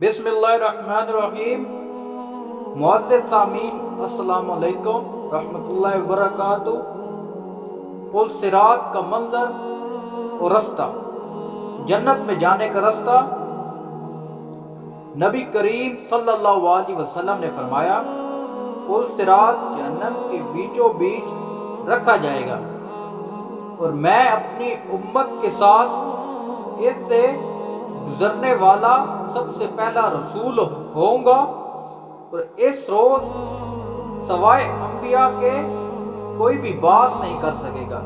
بسم اللہ الرحمن الرحیم۔ معزز سامعین، السلام علیکم رحمۃ اللہ وبرکاتہ۔ پل صراط کا منظر اور رستہ، جنت میں جانے کا رستہ۔ نبی کریم صلی اللہ علیہ وسلم نے فرمایا، پل صراط جہنم کے بیچوں بیچ رکھا جائے گا اور میں اپنی امت کے ساتھ اس سے گزرنے والا سب سے پہلا رسول ہوں گا، اور اس روز سوائے انبیاء کے کوئی بھی بات نہیں کر سکے گا،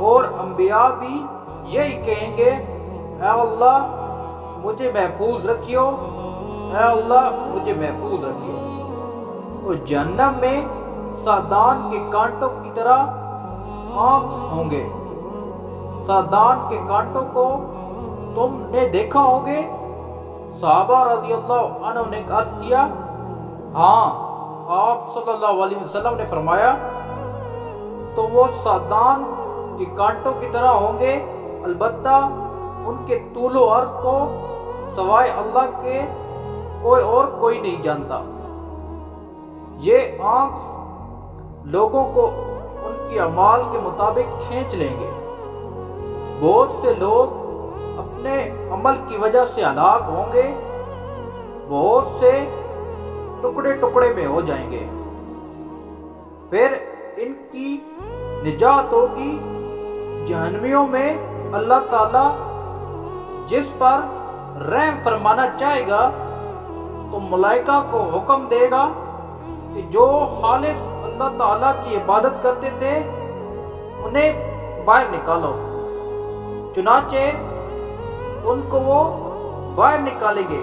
اور انبیاء بھی یہی کہیں گے، اے اللہ مجھے محفوظ رکھیو، اے اللہ مجھے محفوظ رکھیو۔ اور جہنم میں سادان کے کانٹوں کی طرح آنکھ ہوں گے۔ سادان کے کانٹوں کو تم نے دیکھا ہوگے؟ صحابہ رضی اللہ عنہ نے عرض کیا، ہاں۔ آپ صلی اللہ علیہ وسلم نے فرمایا، تو وہ سادان کے کانٹوں کی طرح ہوں گے، البتہ ان کے طول و عرض کو سوائے اللہ کے کوئی نہیں جانتا۔ یہ آنکھ لوگوں کو ان کے اعمال کے مطابق کھینچ لیں گے۔ بہت سے لوگ اپنے عمل کی وجہ سے ہلاک ہوں گے، بہت سے ٹکڑے ٹکڑے میں ہو جائیں گے، پھر ان کی نجات ہوگی۔ جہنمیوں میں اللہ تعالیٰ جس پر رحم فرمانا چاہے گا تو ملائکہ کو حکم دے گا کہ جو خالص اللہ تعالیٰ کی عبادت کرتے تھے انہیں باہر نکالو۔ چنانچہ ان کو وہ باہر نکالیں گے۔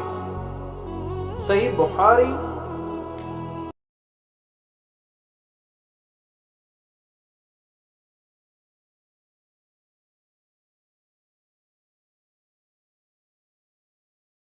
صحیح بخاری